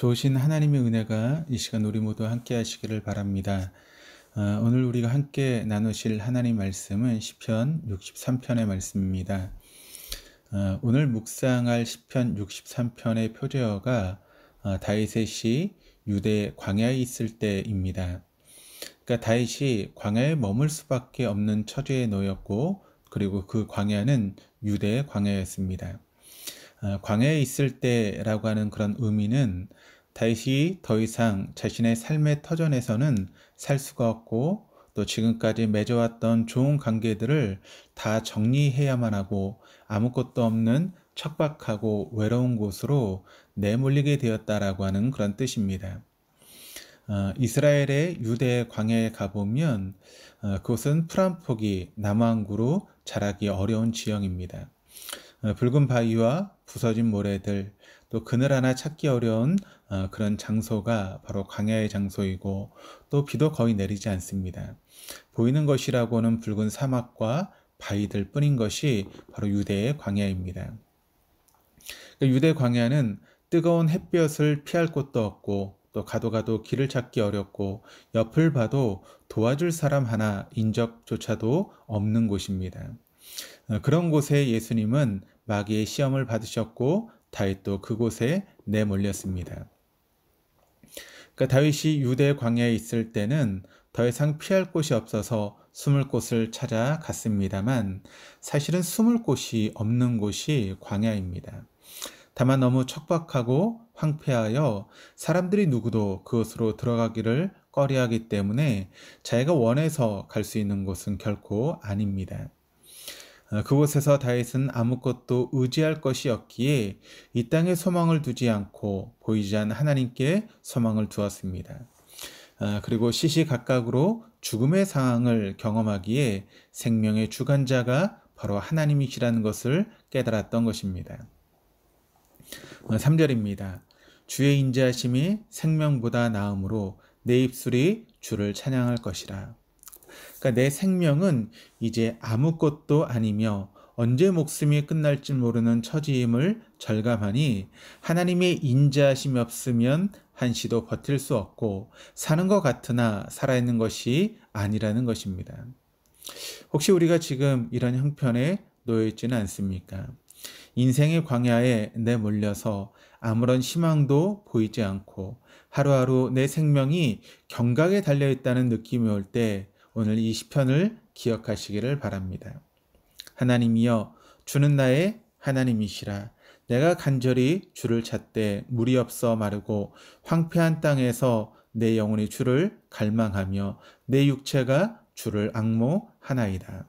좋으신 하나님의 은혜가 이 시간 우리 모두 함께 하시기를 바랍니다. 오늘 우리가 함께 나누실 하나님 말씀은 시편 63편의 말씀입니다. 오늘 묵상할 시편 63편의 표제어가 다윗의 시 유대 광야에 있을 때입니다. 그러니까 다윗이 광야에 머물 수밖에 없는 처지에 놓였고, 그리고 그 광야는 유대의 광야였습니다. 광야에 있을 때라고 하는 그런 의미는 다윗이 더 이상 자신의 삶의 터전에서는 살 수가 없고, 또 지금까지 맺어왔던 좋은 관계들을 다 정리해야만 하고 아무것도 없는 척박하고 외로운 곳으로 내몰리게 되었다라고 하는 그런 뜻입니다. 이스라엘의 유대 광야에 가보면 그곳은 풀 한 폭이 나무 한 그루 자라기 어려운 지형입니다. 붉은 바위와 부서진 모래들, 또 그늘 하나 찾기 어려운 그런 장소가 바로 광야의 장소이고, 또 비도 거의 내리지 않습니다. 보이는 것이라고는 붉은 사막과 바위들 뿐인 것이 바로 유대의 광야입니다. 유대 광야는 뜨거운 햇볕을 피할 곳도 없고, 또 가도 길을 찾기 어렵고, 옆을 봐도 도와줄 사람 하나 인적조차도 없는 곳입니다. 그런 곳에 예수님은 마귀의 시험을 받으셨고, 다윗도 그곳에 내몰렸습니다. 그러니까 다윗이 유대 광야에 있을 때는 더 이상 피할 곳이 없어서 숨을 곳을 찾아갔습니다만, 사실은 숨을 곳이 없는 곳이 광야입니다. 다만 너무 척박하고 황폐하여 사람들이 누구도 그곳으로 들어가기를 꺼려하기 때문에 자기가 원해서 갈 수 있는 곳은 결코 아닙니다. 그곳에서 다윗은 아무것도 의지할 것이 없기에 이 땅에 소망을 두지 않고 보이지 않는 하나님께 소망을 두었습니다. 그리고 시시각각으로 죽음의 상황을 경험하기에 생명의 주관자가 바로 하나님이시라는 것을 깨달았던 것입니다. 3절입니다. 주의 인자하심이 생명보다 나음으로 내 입술이 주를 찬양할 것이라. 그러니까 내 생명은 이제 아무것도 아니며 언제 목숨이 끝날지 모르는 처지임을 절감하니, 하나님의 인자하심이 없으면 한시도 버틸 수 없고 사는 것 같으나 살아있는 것이 아니라는 것입니다. 혹시 우리가 지금 이런 형편에 놓여 있지는 않습니까? 인생의 광야에 내몰려서 아무런 희망도 보이지 않고 하루하루 내 생명이 경각에 달려있다는 느낌이 올 때 오늘 이 시편을 기억하시기를 바랍니다. 하나님이여, 주는 나의 하나님이시라. 내가 간절히 주를 찾되 물이 없어 마르고 황폐한 땅에서 내 영혼이 주를 갈망하며 내 육체가 주를 앙모하나이다.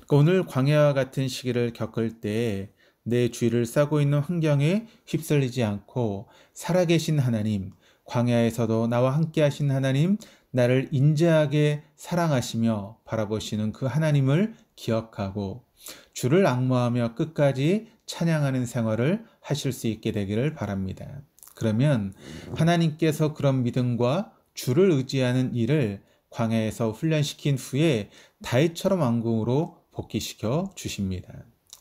오늘 광야와 같은 시기를 겪을 때 내 주위를 싸고 있는 환경에 휩쓸리지 않고 살아계신 하나님, 광야에서도 나와 함께 하신 하나님, 나를 인자하게 사랑하시며 바라보시는 그 하나님을 기억하고 주를 앙모하며 끝까지 찬양하는 생활을 하실 수 있게 되기를 바랍니다. 그러면 하나님께서 그런 믿음과 주를 의지하는 일을 광야에서 훈련시킨 후에 다윗처럼 왕궁으로 복귀시켜 주십니다.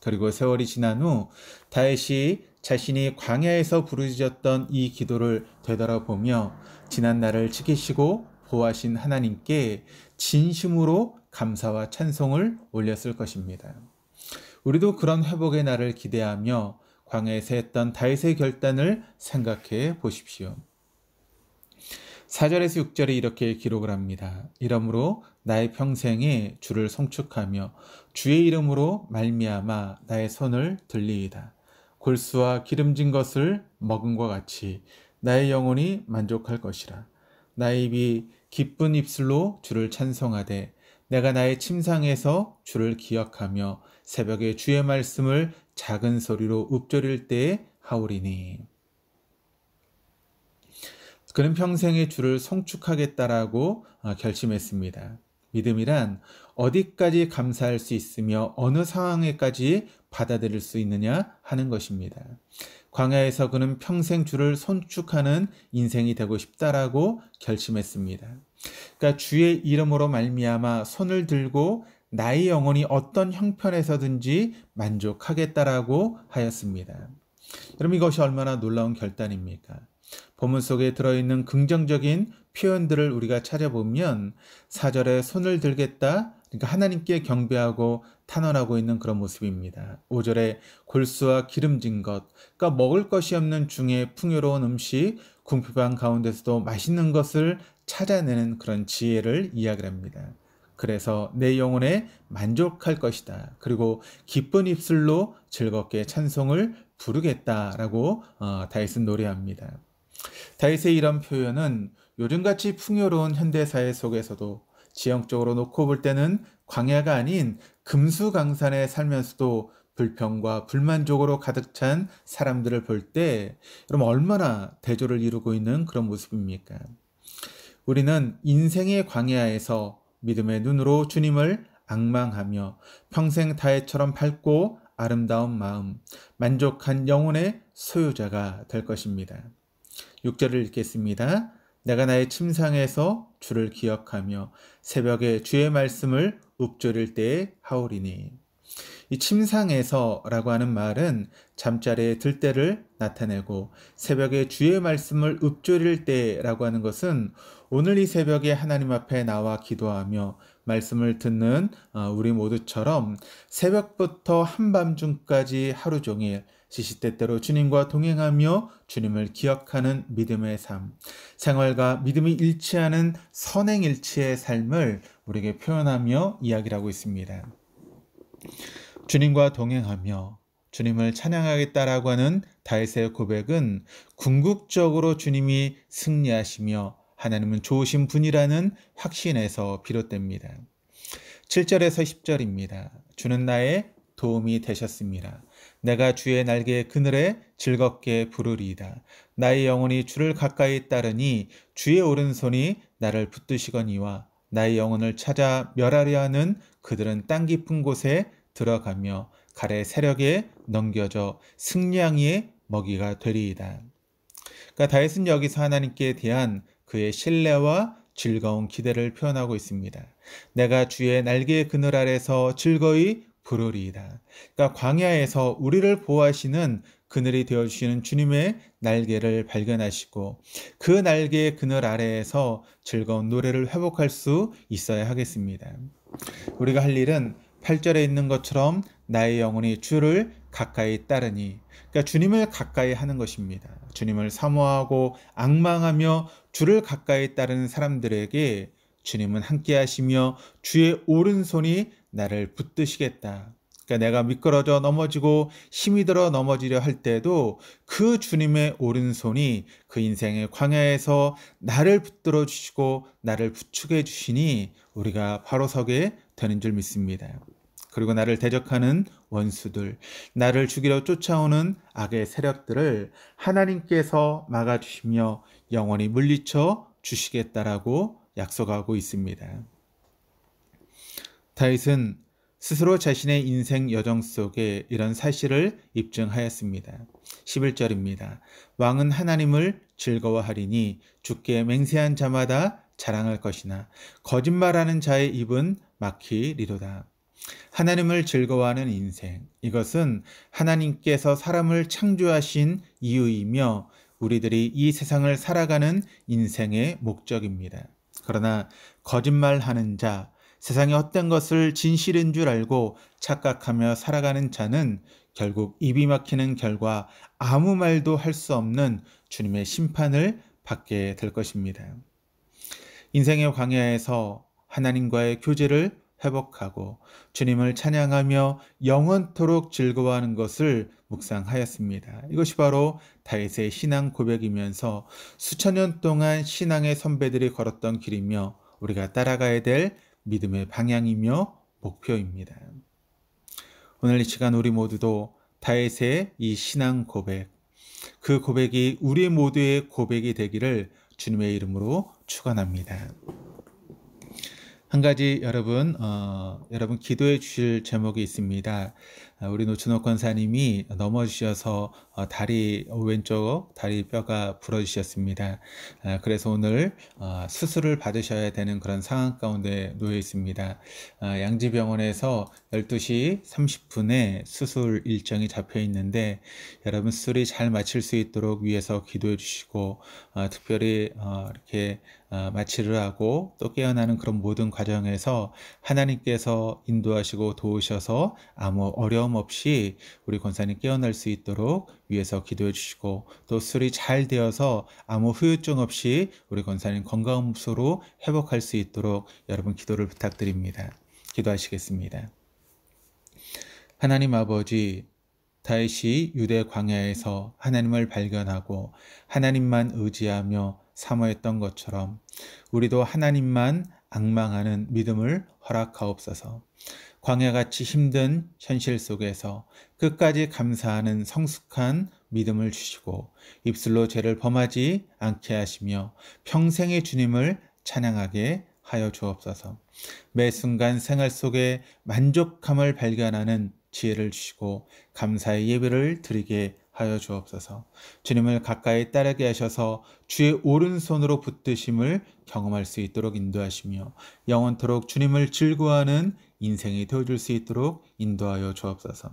그리고 세월이 지난 후 다윗이 자신이 광야에서 부르짖었던 이 기도를 되돌아보며 지난 날을 지키시고 보호하신 하나님께 진심으로 감사와 찬송을 올렸을 것입니다. 우리도 그런 회복의 날을 기대하며 광야에서 했던 다윗의 결단을 생각해 보십시오. 4절에서 6절에 이렇게 기록을 합니다. 이러므로 나의 평생에 주를 송축하며 주의 이름으로 말미암아 나의 손을 들리이다. 골수와 기름진 것을 먹음과 같이 나의 영혼이 만족할 것이라. 나의 입이 기쁜 입술로 주를 찬송하되 내가 나의 침상에서 주를 기억하며 새벽에 주의 말씀을 작은 소리로 읊조릴 때에 하오리니. 그는 평생의 주를 송축하겠다라고 결심했습니다. 믿음이란 어디까지 감사할 수 있으며 어느 상황에까지 받아들일 수 있느냐 하는 것입니다. 광야에서 그는 평생 주를 송축하는 인생이 되고 싶다라고 결심했습니다. 그러니까 주의 이름으로 말미암아 손을 들고 나의 영혼이 어떤 형편에서든지 만족하겠다라고 하였습니다. 여러분 이것이 얼마나 놀라운 결단입니까? 본문 속에 들어있는 긍정적인 표현들을 우리가 찾아보면 4절에 손을 들겠다, 그러니까 하나님께 경배하고 탄원하고 있는 그런 모습입니다. 5절에 골수와 기름진 것, 그러니까 먹을 것이 없는 중에 풍요로운 음식, 궁핍한 가운데서도 맛있는 것을 찾아내는 그런 지혜를 이야기를 합니다. 그래서 내 영혼에 만족할 것이다. 그리고 기쁜 입술로 즐겁게 찬송을 부르겠다라고 다윗은 노래합니다. 다윗의 이런 표현은 요즘같이 풍요로운 현대사회 속에서도 지형적으로 놓고 볼 때는 광야가 아닌 금수강산에 살면서도 불평과 불만족으로 가득 찬 사람들을 볼 때 여러분 얼마나 대조를 이루고 있는 그런 모습입니까? 우리는 인생의 광야에서 믿음의 눈으로 주님을 앙망하며 평생 다윗처럼 밝고 아름다운 마음, 만족한 영혼의 소유자가 될 것입니다. 6절을 읽겠습니다. 내가 나의 침상에서 주를 기억하며 새벽에 주의 말씀을 읊조릴 때에 하오리니. 이 침상에서라고 하는 말은 잠자리에 들 때를 나타내고 새벽에 주의 말씀을 읊조릴 때라고 하는 것은 오늘 이 새벽에 하나님 앞에 나와 기도하며 말씀을 듣는 우리 모두처럼 새벽부터 한밤중까지 하루 종일 시시때때로 주님과 동행하며 주님을 기억하는 믿음의 삶, 생활과 믿음이 일치하는 선행일치의 삶을 우리에게 표현하며 이야기를 하고 있습니다. 주님과 동행하며 주님을 찬양하겠다라고 하는 다윗의 고백은 궁극적으로 주님이 승리하시며 하나님은 좋으신 분이라는 확신에서 비롯됩니다. 7절에서 10절입니다. 주는 나의 도움이 되셨습니다. 내가 주의 날개 그늘에 즐겁게 부르리이다. 나의 영혼이 주를 가까이 따르니 주의 오른손이 나를 붙드시거니와 나의 영혼을 찾아 멸하려 하는 그들은 땅 깊은 곳에 들어가며 갈의 세력에 넘겨져 승량이의 먹이가 되리이다. 그러니까 다윗은 여기서 하나님께 대한 그의 신뢰와 즐거운 기대를 표현하고 있습니다. 내가 주의 날개의 그늘 아래서 즐거이 부르리이다. 그러니까 광야에서 우리를 보호하시는 그늘이 되어주시는 주님의 날개를 발견하시고 그 날개의 그늘 아래에서 즐거운 노래를 회복할 수 있어야 하겠습니다. 우리가 할 일은 8절에 있는 것처럼 나의 영혼이 주를 가까이 따르니, 그러니까 주님을 가까이 하는 것입니다. 주님을 사모하고 앙망하며 주를 가까이 따르는 사람들에게 주님은 함께 하시며 주의 오른손이 나를 붙드시겠다. 그러니까 내가 미끄러져 넘어지고 힘이 들어 넘어지려 할 때도 그 주님의 오른손이 그 인생의 광야에서 나를 붙들어 주시고 나를 부축해 주시니 우리가 바로 서게 되는 줄 믿습니다. 그리고 나를 대적하는 원수들, 나를 죽이려 쫓아오는 악의 세력들을 하나님께서 막아주시며 영원히 물리쳐 주시겠다라고 약속하고 있습니다. 다윗은 스스로 자신의 인생 여정 속에 이런 사실을 입증하였습니다. 11절입니다. 왕은 하나님을 즐거워하리니 주께 맹세한 자마다 자랑할 것이나 거짓말하는 자의 입은 막히리로다. 하나님을 즐거워하는 인생, 이것은 하나님께서 사람을 창조하신 이유이며 우리들이 이 세상을 살아가는 인생의 목적입니다. 그러나 거짓말하는 자, 세상의 헛된 것을 진실인 줄 알고 착각하며 살아가는 자는 결국 입이 막히는 결과 아무 말도 할 수 없는 주님의 심판을 받게 될 것입니다. 인생의 광야에서 하나님과의 교제를 회복하고 주님을 찬양하며 영원토록 즐거워하는 것을 묵상하였습니다. 이것이 바로 다윗의 신앙 고백이면서 수천 년 동안 신앙의 선배들이 걸었던 길이며 우리가 따라가야 될 믿음의 방향이며 목표입니다. 오늘 이 시간 우리 모두도 다윗의 이 신앙 고백, 그 고백이 우리 모두의 고백이 되기를 주님의 이름으로 축원합니다. 한 가지 여러분 기도해 주실 제목이 있습니다. 우리 노춘옥 권사님이 넘어지셔서 다리 왼쪽 다리 뼈가 부러지셨습니다. 그래서 오늘 수술을 받으셔야 되는 그런 상황 가운데 놓여 있습니다. 양지병원에서 12시 30분에 수술 일정이 잡혀 있는데 여러분 수술이 잘 마칠 수 있도록 위에서 기도해 주시고 특별히 이렇게 마취를 하고 또 깨어나는 그런 모든 과정에서 하나님께서 인도하시고 도우셔서 아무 어려움 없이 우리 권사님 깨어날 수 있도록 위에서 기도해 주시고 또 수술이 잘 되어서 아무 후유증 없이 우리 권사님 건강한 모습으로 회복할 수 있도록 여러분 기도를 부탁드립니다. 기도하시겠습니다. 하나님 아버지, 다윗이 유대 광야에서 하나님을 발견하고 하나님만 의지하며 사모했던 것처럼 우리도 하나님만 앙망하는 믿음을 허락하옵소서. 광야같이 힘든 현실 속에서 끝까지 감사하는 성숙한 믿음을 주시고 입술로 죄를 범하지 않게 하시며 평생의 주님을 찬양하게 하여 주옵소서. 매 순간 생활 속에 만족함을 발견하는 지혜를 주시고 감사의 예배를 드리게 하여 주옵소서. 주님을 가까이 따르게 하셔서 주의 오른손으로 붙드심을 경험할 수 있도록 인도하시며 영원토록 주님을 즐거워하는 인생이 되어줄 수 있도록 인도하여 주옵소서.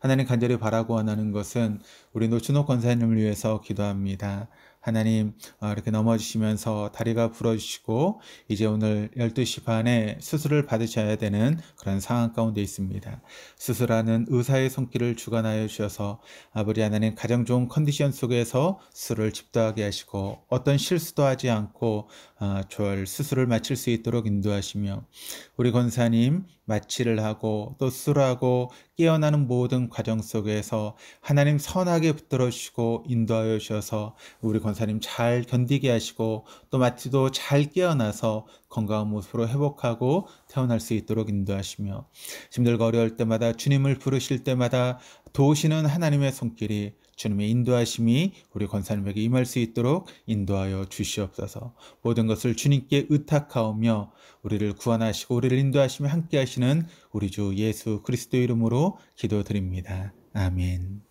하나님 간절히 바라고 원하는 것은 우리 노춘옥 권사님을 위해서 기도합니다. 하나님 이렇게 넘어지시면서 다리가 부러지시고 이제 오늘 12시 반에 수술을 받으셔야 되는 그런 상황 가운데 있습니다. 수술하는 의사의 손길을 주관하여 주셔서 아버지 하나님 가장 좋은 컨디션 속에서 수술을 집도하게 하시고 어떤 실수도 하지 않고 수술을 마칠 수 있도록 인도하시며 우리 권사님 마취를 하고 또 수술하고 깨어나는 모든 과정 속에서 하나님 선하게 붙들어 주시고 인도하여 주셔서 우리 권사님 잘 견디게 하시고 또 마취도 잘 깨어나서 건강한 모습으로 회복하고 태어날 수 있도록 인도하시며 힘들고 어려울 때마다 주님을 부르실 때마다 도우시는 하나님의 손길이 주님의 인도하심이 우리 권사님에게 임할 수 있도록 인도하여 주시옵소서. 모든 것을 주님께 의탁하오며 우리를 구원하시고 우리를 인도하시며 함께 하시는 우리 주 예수 그리스도 이름으로 기도드립니다. 아멘.